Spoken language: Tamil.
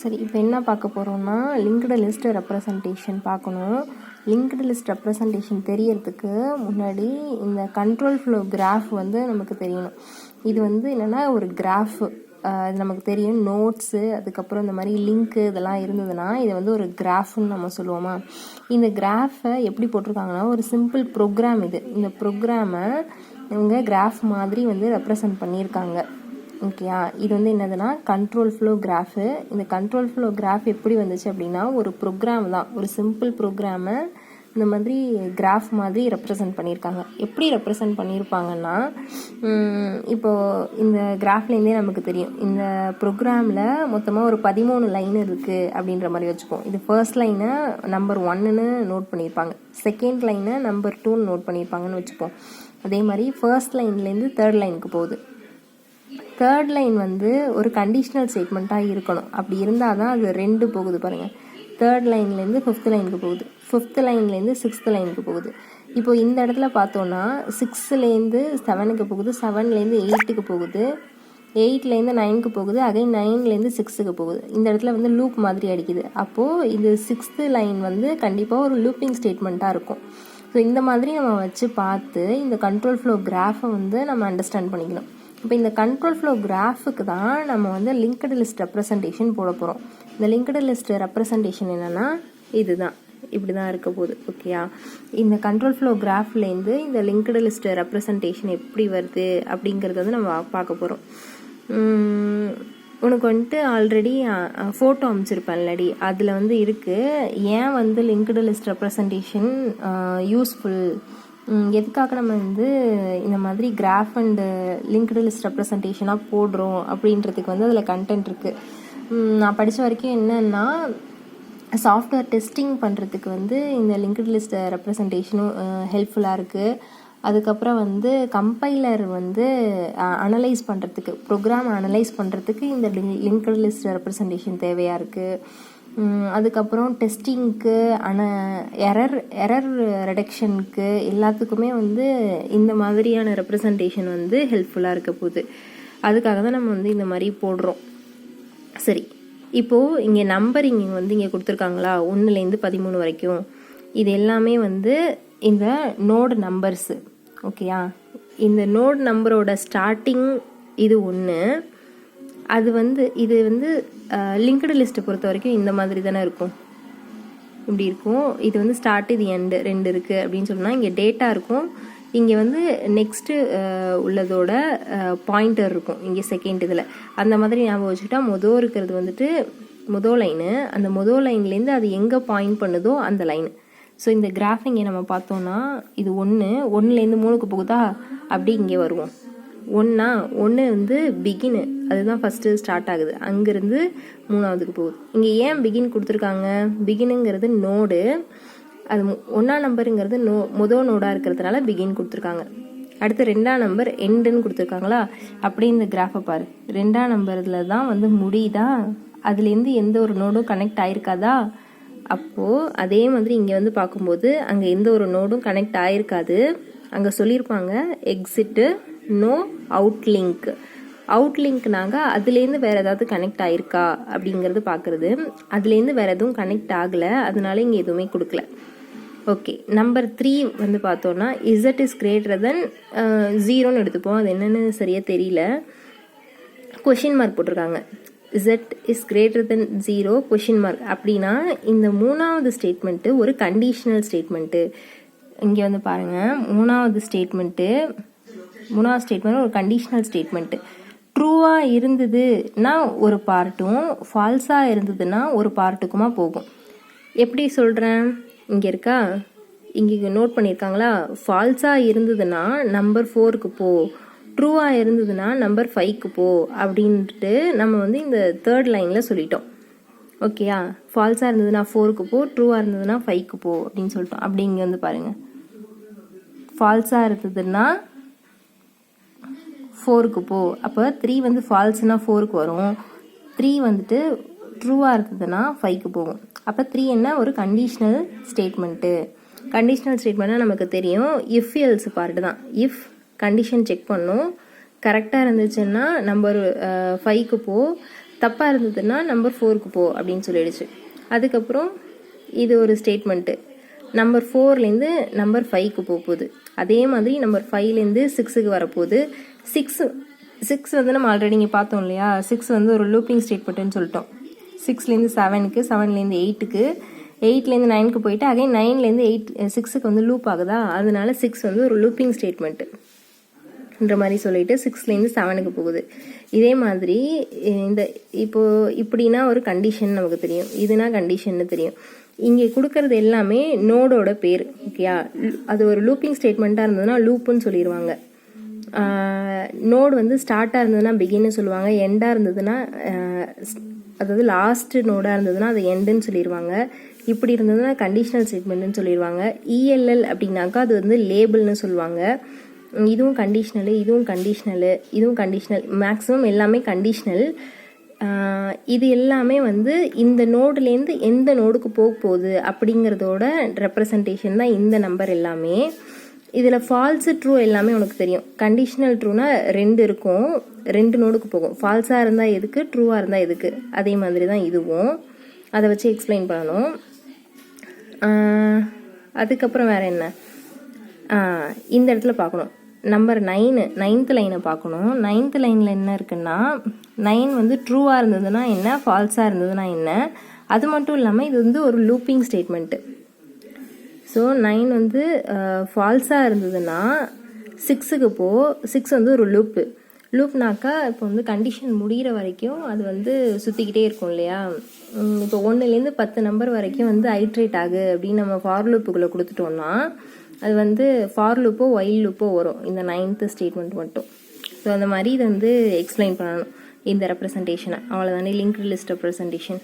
சரி, இப்போ என்ன பார்க்க போகிறோம்னா லிங்க்டு லிஸ்ட் ரெப்ரசன்டேஷன் பார்க்கணும். லிங்க்டு லிஸ்ட் ரெப்ரசன்டேஷன் தெரியறதுக்கு முன்னாடி இந்த கண்ட்ரோல் ஃப்ளோ கிராஃப் வந்து நமக்கு தெரியணும். இது வந்து என்னென்னா ஒரு கிராஃப், இது நமக்கு தெரியும். நோட்ஸு, அதுக்கப்புறம் இந்த மாதிரி லிங்க்கு இதெல்லாம் இருந்ததுன்னா இதை வந்து ஒரு கிராஃப்னு நம்ம சொல்லுவோமா. இந்த கிராஃபை எப்படி போட்டிருக்காங்கன்னா ஒரு சிம்பிள் ப்ரோக்ராம் இது. இந்த ப்ரோக்ராமை இவங்க கிராஃப் மாதிரி வந்து ரெப்ரசன்ட் பண்ணியிருக்காங்க. ஓகேயா, இது வந்து என்னதுன்னா கண்ட்ரோல் ஃப்ளோ கிராஃபு. இந்த கண்ட்ரோல் ஃப்ளோ கிராஃப் எப்படி வந்துச்சு அப்படின்னா ஒரு ப்ரோக்ராம் தான், ஒரு சிம்பிள் ப்ரோக்ராமை இந்த மாதிரி கிராஃப் மாதிரி ரெப்ரசன்ட் பண்ணியிருக்காங்க. எப்படி ரெப்ரசன்ட் பண்ணியிருப்பாங்கன்னா, இப்போது இந்த கிராஃப்லேருந்தே நமக்கு தெரியும் இந்த ப்ரோக்ராமில் மொத்தமாக ஒரு 13 லைன் இருக்குது அப்படின்ற மாதிரி வச்சுப்போம். இது ஃபர்ஸ்ட் லைனை நம்பர் 1ன்னு நோட் பண்ணியிருப்பாங்க, செகண்ட் லைனை நம்பர் 2ன்னு நோட் பண்ணியிருப்பாங்கன்னு வச்சுப்போம். அதே மாதிரி ஃபர்ஸ்ட் லைன்லேருந்து தேர்ட் லைனுக்கு போகுது. தேர்ட் லைன் வந்து ஒரு கண்டிஷ்னல் ஸ்டேட்மெண்ட்டாக இருக்கணும். அப்படி இருந்தால் தான் அது 2 போகுது பாருங்கள். தேர்ட் லைன்லேருந்து 5th லைனுக்கு போகுது, 5th லைன்லேருந்து 6th லைனுக்கு போகுது. இப்போ இந்த இடத்துல பார்த்தோன்னா 6லேருந்து 7க்கு போகுது, 7லேருந்து 8க்கு போகுது, 8லேருந்து 9க்கு போகுது, அகைன் 9லேருந்து 6க்கு போகுது. இந்த இடத்துல வந்து லூப் மாதிரி அடிக்குது. அப்போது இது 6th லைன் வந்து கண்டிப்பாக ஒரு லூப்பிங் ஸ்டேட்மெண்ட்டாக இருக்கும். ஸோ இந்த மாதிரி நம்ம வச்சு பார்த்து இந்த கண்ட்ரோல் ஃப்ளோ கிராஃபை வந்து நம்ம அண்டர்ஸ்டாண்ட் பண்ணிக்கணும். இப்போ இந்த கண்ட்ரோல் ஃப்ளோ கிராஃபுக்கு தான் நம்ம வந்து லிங்க்டு லிஸ்ட் ரெப்ரசன்டேஷன் போட போகிறோம். இந்த லிங்க்டு லிஸ்ட் ரெப்ரசன்டேஷன் என்னென்னா இதுதான், இப்படி தான் இருக்க போகுது. ஓகேயா, இந்த கண்ட்ரோல் ஃப்ளோ கிராஃப்லேருந்து இந்த லிங்க்டு லிஸ்ட் ரெப்ரசன்டேஷன் எப்படி வருது அப்படிங்கிறத வந்து நம்ம பார்க்க போகிறோம். உனக்கு வந்துட்டு ஆல்ரெடி ஃபோட்டோ அமைச்சிருப்பேன்லடி, அதில் வந்து இருக்குது ஏன் வந்து லிங்க்டு லிஸ்ட் ரெப்ரசன்டேஷன் யூஸ்ஃபுல், எதுக்காக நம்ம வந்து இந்த மாதிரி கிராஃப் அண்டு லிங்க்டு லிஸ்ட் ரெப்ரசன்டேஷனாக போடுறோம் அப்படின்றதுக்கு வந்து அதில் கண்டென்ட் இருக்குது. நான் படித்த வரைக்கும் என்னென்னா சாஃப்ட்வேர் டெஸ்டிங் பண்ணுறதுக்கு வந்து இந்த லிங்க்டு லிஸ்ட் ரெப்ரசன்டேஷனும் ஹெல்ப்ஃபுல்லாக இருக்குது. அதுக்கப்புறம் வந்து கம்பைலர் வந்து அனலைஸ் பண்ணுறதுக்கு, ப்ரோக்ராம் அனலைஸ் பண்ணுறதுக்கு இந்த லிங்க்டு லிஸ்ட் ரெப்ரசன்டேஷன் தேவையாக இருக்குது. அதுக்கப்புறம் டெஸ்டிங்க்கு, எரர் ரிடக்ஷனுக்கு எல்லாத்துக்குமே வந்து இந்த மாதிரியான ரெப்ரசன்டேஷன் வந்து ஹெல்ப்ஃபுல்லாக இருக்க போகுது. அதுக்காக தான் நம்ம வந்து இந்த மாதிரி போடுறோம். சரி, இப்போது இங்கே நம்பரிங் வந்து இங்கே கொடுத்துருக்காங்களா 1லேருந்து 13 வரைக்கும். இது எல்லாமே வந்து இந்த நோடு நம்பர்ஸு. ஓகேயா, இந்த நோடு நம்பரோட ஸ்டார்டிங் இது 1, அது வந்து இது வந்து லிங்க்டு லிஸ்ட்டை பொறுத்த வரைக்கும் இந்த மாதிரி தானே இருக்கும், இப்படி இருக்கும். இது வந்து ஸ்டார்ட், இது எண்டு 2 இருக்குது அப்படின்னு சொன்னால் இங்கே டேட்டா இருக்கும், இங்கே வந்து நெக்ஸ்ட்டு உள்ளதோட பாயிண்டர் இருக்கும் இங்கே செகண்ட் இதில். அந்த மாதிரி ஞாபகம் வச்சுக்கிட்டா மொதல் இருக்கிறது வந்துட்டு மொதல் லைனு, அந்த மொதல் லைன்லேருந்து அது எங்கே பாயிண்ட் பண்ணுதோ அந்த லைனு. ஸோ இந்த கிராஃப் இங்கே நம்ம பார்த்தோன்னா இது 1லேருந்து 3க்கு போகுதா, அப்படி இங்கே வருவோம். 1 வந்து பிகின்னு, அதுதான் ஃபஸ்ட்டு ஸ்டார்ட் ஆகுது, அங்கேருந்து 3வதுக்கு போகுது. இங்கே ஏன் பிகின் கொடுத்துருக்காங்க, பிகினுங்கிறது நோடு, அது 1ஆம் நம்பருங்கிறது மொதல் நோடாக இருக்கிறதுனால பிகின் கொடுத்துருக்காங்க. அடுத்து 2ஆம் நம்பர் எண்டுன்னு கொடுத்துருக்காங்களா, அப்படி இந்த கிராஃபை பாரு, 2ஆம் நம்பரில் தான் வந்து முடியுதா, அதுலேருந்து எந்த ஒரு நோடும் கனெக்ட் ஆகிருக்காதா. அப்போது அதே மாதிரி இங்கே வந்து பார்க்கும்போது அங்கே எந்த ஒரு நோடும் கனெக்ட் ஆகிருக்காது. அங்கே சொல்லியிருப்பாங்க எக்ஸிட்டு நோ அவுட்லிங்க். அவுட்லிங்க்னாங்க அதுலேருந்து வேறு ஏதாவது கனெக்ட் ஆகிருக்கா அப்படிங்கிறது பார்க்குறது. அதுலேருந்து வேறு எதுவும் கனெக்ட் ஆகலை, அதனால இங்கே எதுவுமே கொடுக்கல. ஓகே, நம்பர் 3 வந்து பார்த்தோன்னா இசட் இஸ் கிரேட்டர் தென் 0ன்னு எடுத்துப்போம். அது என்னென்னு சரியாக தெரியல, கொஷின் மார்க் போட்டிருக்காங்க. z is greater than 0 question mark. அப்படின்னா இந்த 3வது ஸ்டேட்மெண்ட்டு ஒரு கண்டிஷனல் ஸ்டேட்மெண்ட்டு. இங்கே வந்து பாருங்கள், 3வது ஸ்டேட்மெண்ட் ஒரு கண்டிஷனல் ஸ்டேட்மெண்ட்டு. ட்ரூவாக இருந்ததுன்னா ஒரு பார்ட்டும், ஃபால்ஸாக இருந்ததுன்னா ஒரு பார்ட்டுக்குமா போகும். எப்படி சொல்கிறேன், இங்கே இருக்கா, இங்கே நோட் பண்ணியிருக்காங்களா, ஃபால்ஸாக இருந்ததுன்னா நம்பர் 4க்கு போ, ட்ரூவாக இருந்ததுன்னா நம்பர் 5க்கு போ அப்படின்ட்டு நம்ம வந்து இந்த தேர்ட் லைனில் சொல்லிட்டோம். ஓகேயா, ஃபால்ஸாக இருந்ததுன்னா 4க்கு போ, ட்ரூவாக இருந்ததுன்னா 5க்கு போ அப்படின்னு சொல்லிட்டோம். அப்படி இங்கே வந்து பாருங்கள், ஃபால்ஸாக இருந்ததுன்னா 4க்கு போ, அப்போ 3 வந்து ஃபால்ஸ்னா 4க்கு வரும், 3 வந்துட்டு ட்ரூவாக இருந்ததுன்னா 5க்கு போகும். அப்போ 3 என்ன, ஒரு கண்டிஷ்னல் ஸ்டேட்மெண்ட்டு. கண்டிஷ்னல் ஸ்டேட்மெண்ட்னா நமக்கு தெரியும் இஃப் எல்ஸ் பார்ட்டு தான். இஃப் கண்டிஷன் செக் பண்ணும், கரெக்டாக இருந்துச்சுன்னா நம்பர் 5க்கு போ, தப்பாக இருந்ததுன்னா நம்பர் 4க்கு போ அப்படின்னு சொல்லிடுச்சு. அதுக்கப்புறம் இது ஒரு ஸ்டேட்மெண்ட்டு, நம்பர் 4லேருந்து நம்பர் 5க்கு போகுது. அதே மாதிரி நம்பர் 5லேருந்து 6க்கு வரப்போகுது. 6 வந்து நம்ம ஆல்ரெடி இங்கே பார்த்தோம் இல்லையா, 6 வந்து ஒரு லூப்பிங் ஸ்டேட்மெண்ட்டுன்னு சொல்லிட்டோம். 6லேருந்து 7க்கு, 7லேருந்து 8க்கு, 8லேருந்து 9க்கு போயிட்டு அகைன் 9லேருந்து 6க்கு வந்து லூப் ஆகுதா, அதனால 6 வந்து ஒரு லூப்பிங் ஸ்டேட்மெண்ட்டுன்ற மாதிரி சொல்லிட்டு 6லேருந்து 7க்கு போகுது. இதே மாதிரி இந்த இப்படின்னா ஒரு கண்டிஷன் நமக்கு தெரியும், இதுனா கண்டிஷன்னு தெரியும். இங்கே கொடுக்கறது எல்லாமே நோடோட பேர். ஓகேயா, அது ஒரு லூப்பிங் ஸ்டேட்மெண்ட்டாக இருந்ததுன்னா லூப்புன்னு சொல்லிடுவாங்க. நோடு வந்து ஸ்டார்ட்டாக இருந்ததுன்னா பிகின்னு சொல்லுவாங்க, எண்டாக இருந்ததுன்னா அதாவது லாஸ்ட் நோடாக இருந்ததுன்னா அது எண்டுன்னு சொல்லிடுவாங்க. இப்படி இருந்ததுன்னா கண்டிஷனல் ஸ்டேட்மெண்ட்னு சொல்லிடுவாங்க. இஎல்எல் அப்படின்னாக்கா அது வந்து லேபிள்னு சொல்லுவாங்க. இதுவும் கண்டிஷ்னலு, இதுவும் கண்டிஷ்னலு, இதுவும் கண்டிஷ்னல், மேக்ஸிமம் எல்லாமே கண்டிஷ்னல். இது எல்லாமே வந்து இந்த நோடுலேருந்து எந்த நோடுக்கு போக போகுது அப்படிங்கிறதோட ரெப்ரசன்டேஷன் தான் இந்த நம்பர் எல்லாமே. இதில் ஃபால்ஸு ட்ரூ எல்லாமே உனக்கு தெரியும். கண்டிஷ்னல் ட்ரூனா 2 இருக்கும், 2 நோடுக்கு போகும். ஃபால்ஸாக இருந்தால் எதுக்கு, ட்ரூவாக இருந்தால் எதுக்கு, அதே மாதிரி தான் இதுவும். அதை வச்சு எக்ஸ்பிளைன் பண்ணணும். அதுக்கப்புறம் வேறு என்ன, இந்த இடத்துல பார்க்கணும். நம்பர் 9th லைனை பார்க்கணும். 9th லைனில் என்ன இருக்குன்னா, 9 வந்து ட்ரூவாக இருந்ததுன்னா என்ன, ஃபால்ஸாக இருந்ததுன்னா என்ன. அது மட்டும் இல்லாமல் இது வந்து ஒரு லூப்பிங் ஸ்டேட்மெண்ட்டு. ஸோ 9 வந்து ஃபால்ஸாக இருந்ததுன்னா 6க்கு போ. 6 வந்து ஒரு லூப்னாக்கா இப்போ வந்து கண்டிஷன் முடிகிற வரைக்கும் அது வந்து சுற்றிக்கிட்டே இருக்கும் இல்லையா. இப்போ 1லேருந்து 10 நம்பர் வரைக்கும் வந்து ஐட்ரேட் ஆகு அப்படின்னு நம்ம ஃபார் லூப்புக்குள்ளே கொடுத்துட்டோம்னா அது வந்து ஃபார் லூப்போ ஒயில் லூப்போ வரும், இந்த 9th ஸ்டேட்மெண்ட் மட்டும். ஸோ அந்த மாதிரி இதை வந்து எக்ஸ்பிளைன் பண்ணணும் இந்த ரெப்ரசன்டேஷனை. அவ்வளோதானே லிங்க்டு லிஸ்ட் ரெப்ரசன்டேஷன்.